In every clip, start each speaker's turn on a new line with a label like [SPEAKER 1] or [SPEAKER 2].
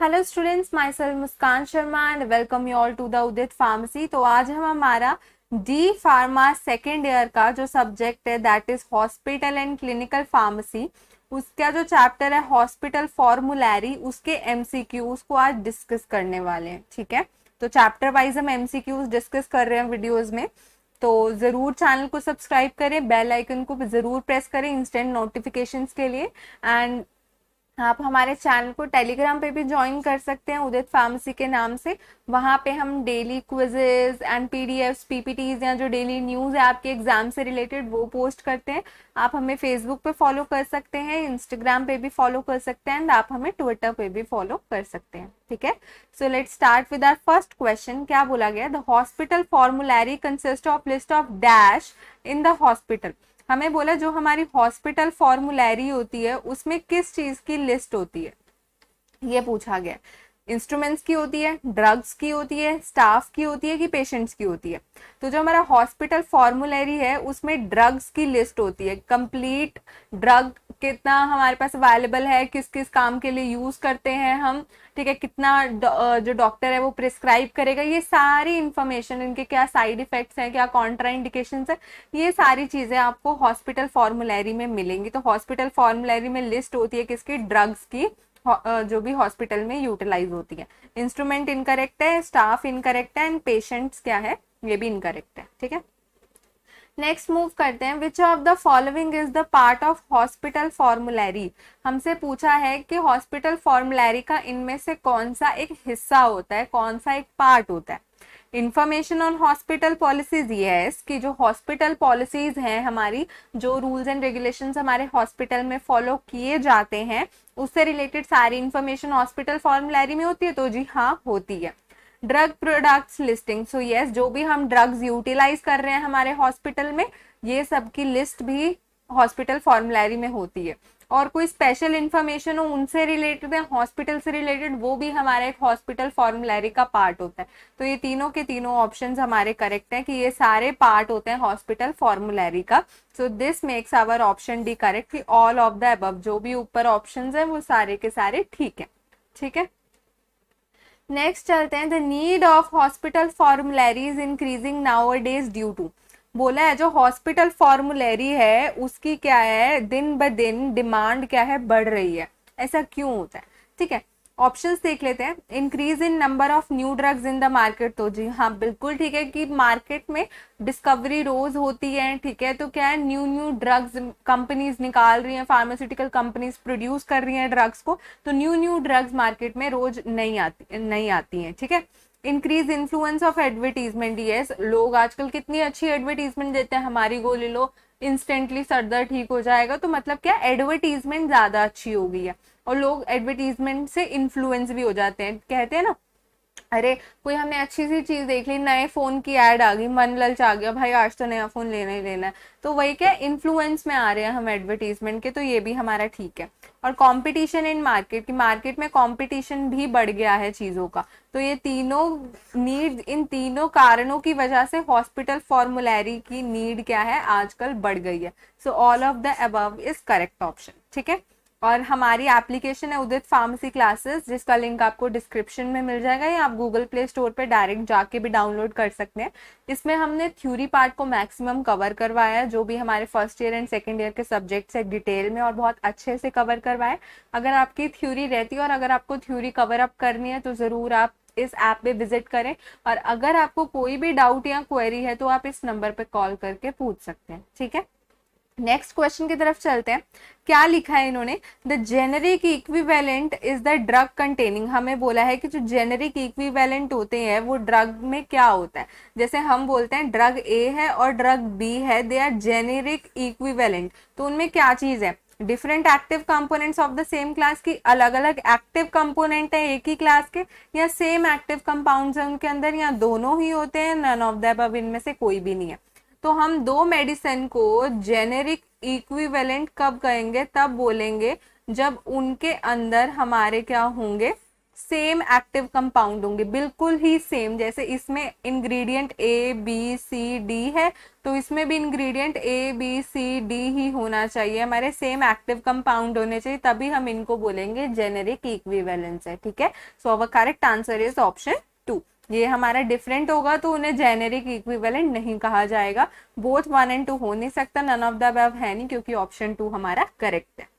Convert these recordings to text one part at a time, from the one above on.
[SPEAKER 1] Hello students, myself Muskan Sharma and welcome you all to the Udit pharmacy. तो आज हम हमारा डी फार्मा सेकेंड ईयर का जो सब्जेक्ट है that is hospital and clinical pharmacy, उसका जो चैप्टर है हॉस्पिटल फॉर्मुलरी, उसके एमसीक्यूज को आज डिस्कस करने वाले हैं। ठीक है, तो चैप्टर वाइज हम एमसीक्यूज डिस्कस कर रहे हैं वीडियोज में। तो जरूर चैनल को सब्सक्राइब करें, बेल आइकन को जरूर प्रेस करें इंस्टेंट नोटिफिकेशंस के लिए। एंड आप हमारे चैनल को टेलीग्राम पे भी ज्वाइन कर सकते हैं उदित फार्मेसी के नाम से। वहाँ पे हम daily quizzes and PDFs PPTs या जो डेली न्यूज़ है आपके एग्जाम से रिलेटेड वो पोस्ट करते हैं। आप हमें फेसबुक पे फॉलो कर सकते हैं, इंस्टाग्राम पे भी फॉलो कर सकते हैं एंड आप हमें ट्विटर पे भी फॉलो कर सकते हैं। ठीक है, so let's start with our first question. क्या बोला गया? The hospital formulary consist of list of dash in the hospital. हमें बोला जो हमारी हॉस्पिटल फॉर्मुलरी होती है उसमें किस चीज की लिस्ट होती है, ये पूछा गया। इंस्ट्रूमेंट्स की होती है, ड्रग्स की होती है, स्टाफ की होती है कि पेशेंट्स की होती है? तो जो हमारा हॉस्पिटल फॉर्मुलरी है उसमें ड्रग्स की लिस्ट होती है, कंप्लीट ड्रग कितना हमारे पास अवेलेबल है, किस किस काम के लिए यूज करते हैं हम, ठीक है, कितना जो डॉक्टर है वो प्रिस्क्राइब करेगा, ये सारी इंफॉर्मेशन, इनके क्या साइड इफेक्ट्स हैं, क्या कॉन्ट्रा इंडिकेशंस है, ये सारी चीजें आपको हॉस्पिटल फॉर्मुलरी में मिलेंगी। तो हॉस्पिटल फॉर्मुलरी में लिस्ट होती है किसकी? ड्रग्स की, जो भी हॉस्पिटल में यूटिलाइज होती है। इंस्ट्रूमेंट इनकरेक्ट है, स्टाफ इनकरेक्ट है एंड पेशेंट्स क्या है, ये भी इनकरेक्ट है। ठीक है, नेक्स्ट मूव करते हैं। विच of the following is the part of hospital formulary. हमसे पूछा है कि हॉस्पिटल फॉर्मुलरी का इनमें से कौन सा एक हिस्सा होता है, कौन सा एक पार्ट होता है। Information on hospital policies, yes, कि जो हॉस्पिटल पॉलिसीज हैं हमारी, जो रूल्स एंड रेगुलेशंस हमारे हॉस्पिटल में फॉलो किए जाते हैं, उससे रिलेटेड सारी इंफॉर्मेशन हॉस्पिटल फॉर्मुलरी में होती है। तो जी हाँ, होती है। Drug products listing, so yes, जो भी हम ड्रग्स यूटिलाइज कर रहे हैं हमारे हॉस्पिटल में, ये सब की लिस्ट भी हॉस्पिटल फॉर्मुलरी में होती है। और कोई स्पेशल इंफॉर्मेशन हो उनसे रिलेटेड है, हॉस्पिटल से रिलेटेड, वो भी हमारा एक हॉस्पिटल फॉर्मुलरी का पार्ट होता है। तो ये तीनों के तीनों ऑप्शंस हमारे करेक्ट हैं कि ये सारे पार्ट होते हैं हॉस्पिटल फॉर्मुलरी का। So this makes our option D correct कि ऑल ऑफ द अबव, जो भी ऊपर ऑप्शंस है वो सारे के सारे ठीक है। ठीक है, नेक्स्ट चलते हैं। The need of hospital formulary is increasing nowadays due to. बोला है जो हॉस्पिटल फॉर्मुलरी है उसकी क्या है, दिन ब दिन डिमांड क्या है, बढ़ रही है। ऐसा क्यों होता है? ठीक है, ऑप्शंस देख लेते हैं। Increase in number of new drugs in the market, तो जी हाँ बिल्कुल ठीक है कि मार्केट में डिस्कवरी रोज होती है। ठीक है, तो क्या है, न्यू न्यू ड्रग्स कंपनीज निकाल रही हैं, फार्मास्यूटिकल कंपनीज प्रोड्यूस कर रही हैं ड्रग्स को, तो न्यू न्यू ड्रग्स मार्केट में रोज नहीं आती हैं। ठीक है, increase influence of advertisement, yes, लोग आजकल कितनी अच्छी एडवर्टीजमेंट देते हैं, हमारी गोली लो इंस्टेंटली सर दर्द ठीक हो जाएगा, तो मतलब क्या, एडवर्टीजमेंट ज्यादा अच्छी हो गई है और लोग एडवर्टीजमेंट से इन्फ्लुएंस भी हो जाते हैं। कहते हैं ना, अरे कोई हमने अच्छी सी चीज देख ली, नए फोन की ऐड आ गई, मन ललचा गया, भाई आज तो नया फोन लेना ही लेना है, तो वही क्या, इन्फ्लुएंस में आ रहे हैं हम एडवर्टीजमेंट के, तो ये भी हमारा ठीक है। और कंपटीशन इन मार्केट, की मार्केट में कंपटीशन भी बढ़ गया है चीजों का, तो ये तीनों नीड, इन तीनों कारणों की वजह से हॉस्पिटल फॉर्मुलरी की नीड क्या है, आजकल बढ़ गई है। So all of the above is correct option. ठीक है, और हमारी एप्लीकेशन है उदित फार्मेसी क्लासेस, जिसका लिंक आपको डिस्क्रिप्शन में मिल जाएगा, या आप गूगल प्ले स्टोर पे डायरेक्ट जाके भी डाउनलोड कर सकते हैं। इसमें हमने थ्योरी पार्ट को मैक्सिमम कवर करवाया है, जो भी हमारे first year and second year के सब्जेक्ट्स है डिटेल में और बहुत अच्छे से कवर करवाए। अगर आपकी थ्योरी रहती है और अगर आपको थ्योरी कवर अप करनी है तो ज़रूर आप इस ऐप पे विजिट करें, और अगर आपको कोई भी डाउट या क्वेरी है तो आप इस नंबर पे कॉल करके पूछ सकते हैं। ठीक है, नेक्स्ट क्वेश्चन की तरफ चलते हैं। क्या लिखा है इन्होंने? The generic equivalent is the drug containing. हमें बोला है कि जो जेनेरिक इक्विवेलेंट होते हैं वो ड्रग में क्या होता है। जैसे हम बोलते हैं ड्रग ए है और ड्रग बी है, दे आर जेनेरिक इक्विवेलेंट, तो उनमें क्या चीज है, different active components of the same class की, अलग अलग एक्टिव कंपोनेंट है एक ही क्लास के, या सेम एक्टिव कंपाउंड्स है उनके अंदर, या दोनों ही होते हैं, नन ऑफ द अबव, इनमें से कोई भी नहीं है। तो हम दो मेडिसिन को जेनेरिक इक्विवेलेंट कब कहेंगे, तब बोलेंगे जब उनके अंदर हमारे क्या होंगे, सेम एक्टिव कंपाउंड होंगे, बिल्कुल ही सेम। जैसे इसमें ingredient A B C D है, तो इसमें भी ingredient A B C D ही होना चाहिए, हमारे सेम एक्टिव कंपाउंड होने चाहिए, तभी हम इनको बोलेंगे जेनेरिक इक्विवेलेंस है। ठीक है, so our correct answer is option 2। ये हमारा डिफरेंट होगा तो उन्हें जेनेरिक इक्विवेलेंट नहीं कहा जाएगा। बोथ 1 and 2 हो नहीं सकता, नन ऑफ द अबव है नहीं, क्योंकि ऑप्शन 2 हमारा करेक्ट है।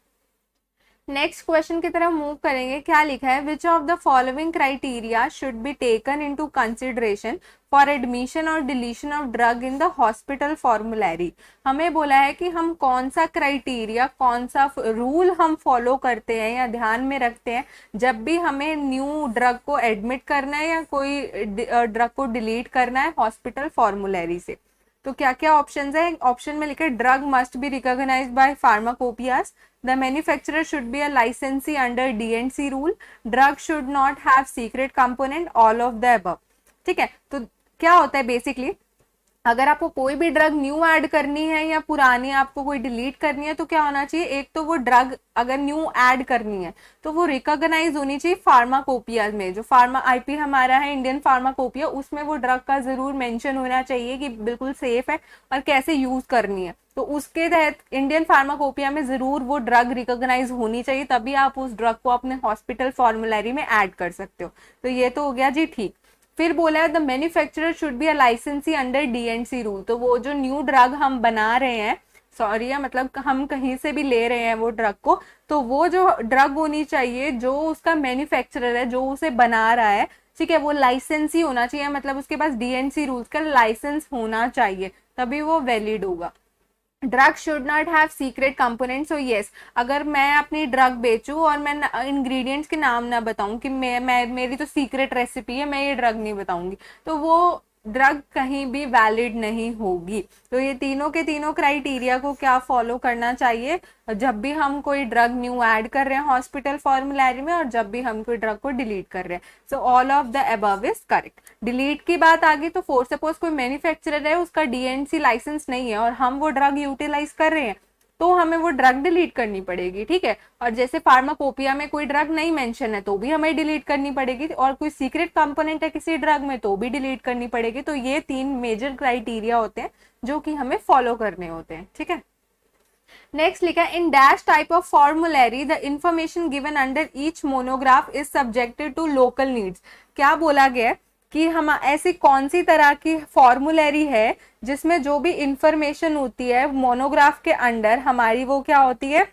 [SPEAKER 1] नेक्स्ट क्वेश्चन की तरफ मूव करेंगे। क्या लिखा है, which of the following criteria should be taken into consideration for admission और deletion of drug in the hospital formulary. हमें बोला है कि हम कौन सा क्राइटेरिया, कौन सा रूल हम फॉलो करते हैं या ध्यान में रखते हैं जब भी हमें न्यू ड्रग को एडमिट करना है या कोई ड्रग को डिलीट करना है हॉस्पिटल फॉर्मुलरी से। तो क्या क्या ऑप्शंस है, ऑप्शन में लिखा है drug must be recognised by pharmacopoeias, the manufacturer should be a licensee under DNC rule, drug should not have secret component, all of the above। ठीक है, तो क्या होता है बेसिकली, अगर आपको कोई भी ड्रग न्यू ऐड करनी है या पुरानी आपको कोई डिलीट करनी है तो क्या होना चाहिए, एक तो वो ड्रग अगर न्यू ऐड करनी है तो वो रिकॉग्नाइज होनी चाहिए फार्माकोपिया में। जो फार्मा आईपी हमारा है इंडियन फार्माकोपिया, उसमें वो ड्रग का जरूर मेंशन होना चाहिए कि बिल्कुल सेफ है और कैसे यूज करनी है। तो उसके तहत इंडियन फार्माकोपिया में जरूर वो ड्रग रिकॉग्नाइज होनी चाहिए, तभी आप उस ड्रग को अपने हॉस्पिटल फॉर्मुलरी में ऐड कर सकते हो। तो ये तो हो गया जी ठीक। फिर बोला है the manufacturer should be a लाइसेंसी अंडर डीएनसी रूल। तो वो जो न्यू ड्रग हम बना रहे हैं, सॉरी मतलब हम कहीं से भी ले रहे हैं वो ड्रग को, तो वो जो ड्रग होनी चाहिए, जो उसका मैन्युफैक्चरर है, जो उसे बना रहा है, ठीक है, वो लाइसेंसी होना चाहिए, मतलब उसके पास डीएनसी रूल्स का लाइसेंस होना चाहिए, तभी वो वैलिड होगा। Drug should not have secret component. So yes, अगर मैं अपनी ड्रग बेचूं और मैं इंग्रेडिएंट्स के नाम ना बताऊं कि मैं मेरी तो सीक्रेट रेसिपी है, मैं ये ड्रग नहीं बताऊंगी, तो वो ड्रग कहीं भी वैलिड नहीं होगी। तो ये तीनों के तीनों क्राइटेरिया को क्या फॉलो करना चाहिए जब भी हम कोई ड्रग न्यू ऐड कर रहे हैं हॉस्पिटल फॉर्मुलरी में और जब भी हम कोई ड्रग को डिलीट कर रहे हैं। So all of the above is correct. Delete की बात आ गई तो फॉर सपोज कोई मैन्युफैक्चरर है, उसका डीएनसी लाइसेंस नहीं है और हम वो ड्रग यूटिलाइज कर रहे हैं, तो हमें वो ड्रग डिलीट करनी पड़ेगी। ठीक है, और जैसे फार्माकोपिया में कोई ड्रग नहीं मेंशन है तो भी हमें डिलीट करनी पड़ेगी, और कोई सीक्रेट कंपोनेंट है किसी ड्रग में तो भी डिलीट करनी पड़ेगी। तो ये 3 मेजर क्राइटेरिया होते हैं जो कि हमें फॉलो करने होते हैं। ठीक है, नेक्स्ट लिखा है in dash type of formulary the information given under each monograph is subjected to local needs. क्या बोला गया कि हम ऐसी कौन सी तरह की फॉर्मुलरी है जिसमें जो भी इंफॉर्मेशन होती है मोनोग्राफ के अंडर हमारी, वो क्या होती है,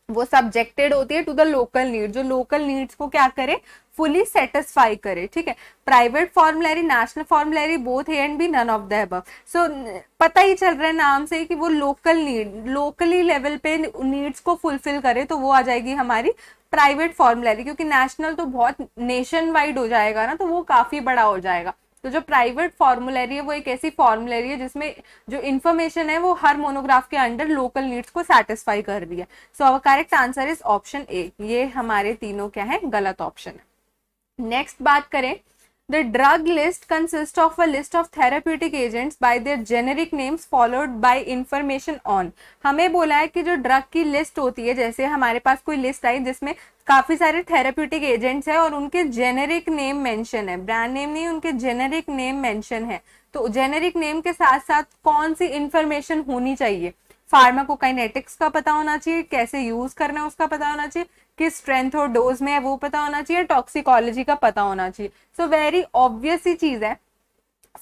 [SPEAKER 1] वो सब्जेक्टेड होती है टू द लोकल नीड, जो लोकल नीड्स को क्या करे, फुली सेटिस्फाई करे। ठीक है, private formulary, national formulary, both A and B, none of the above. So पता ही चल रहा है नाम से कि वो लोकल नीड, लोकली लेवल पे नीड्स को फुलफिल करे, तो वो आ जाएगी हमारी प्राइवेट फॉर्मुलरी, क्योंकि नेशनल तो बहुत नेशन वाइड हो जाएगा ना, तो वो काफी बड़ा हो जाएगा। तो जो प्राइवेट फॉर्मुलरी है वो एक ऐसी फॉर्मुलरी है जिसमें जो इन्फॉर्मेशन है वो हर मोनोग्राफ के अंडर लोकल नीड्स को सेटिस्फाई कर रही है। So our correct answer is option A. ये हमारे तीनों क्या है, गलत ऑप्शन है। नेक्स्ट बात करें, the drug list consist of a list of therapeutic agents bye there generic names followed by information on. हमें बोला है कि जो ड्रग की लिस्ट होती है, जैसे हमारे पास कोई लिस्ट आई जिसमें काफी सारे थेराप्यूटिक एजेंट्स है और उनके जेनेरिक नेम मेंशन है, ब्रांड नेम नहीं, उनके जेनेरिक नेम मेंशन है, तो जेनेरिक नेम के साथ साथ कौन सी इंफॉर्मेशन होनी चाहिए, फार्माकोकाइनेटिक्स का पता होना चाहिए, कैसे यूज करना है उसका पता होना चाहिए, किस स्ट्रेंथ और डोज में है वो पता होना चाहिए, टॉक्सिकोलॉजी का पता होना चाहिए। सो वेरी ऑब्वियस ही चीज है,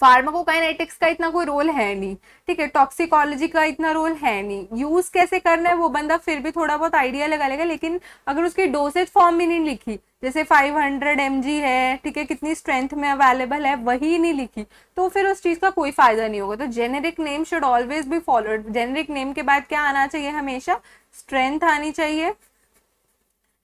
[SPEAKER 1] फार्माकोकाइनेटिक्स का इतना कोई रोल है नहीं, ठीक है, टॉक्सिकोलॉजी का इतना रोल है नहीं, यूज कैसे करना है वो बंदा फिर भी थोड़ा बहुत आइडिया लगा लेगा, लेकिन अगर उसकी डोसेज फॉर्म भी नहीं लिखी, जैसे 500 mg है, ठीक है, कितनी स्ट्रेंथ में अवेलेबल है वही नहीं लिखी, तो फिर उस चीज का कोई फायदा नहीं होगा। तो generic name should always be followed. Generic name के बाद क्या आना चाहिए, हमेशा स्ट्रेंथ आनी चाहिए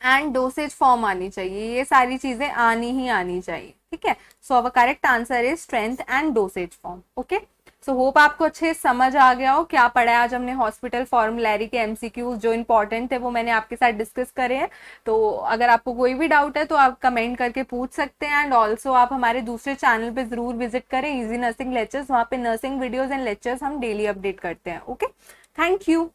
[SPEAKER 1] एंड डोसेज फॉर्म आनी चाहिए, ये सारी चीजें आनी ही आनी चाहिए। ठीक है, so our correct answer is strength and dosage form. Okay, so hope आपको अच्छे समझ आ गया हो क्या पढ़ा है आज हमने। हॉस्पिटल फॉर्मुलरी के एमसीक्यूज जो इंपॉर्टेंट थे वो मैंने आपके साथ डिस्कस करे हैं। तो अगर आपको कोई भी डाउट है तो आप कमेंट करके पूछ सकते हैं, एंड ऑल्सो आप हमारे दूसरे चैनल पे जरूर विजिट करें, इजी नर्सिंग लेक्चर्स, वहाँ पे नर्सिंग वीडियोज एंड लेक्चर्स हम डेली अपडेट करते हैं। Okay, thank you.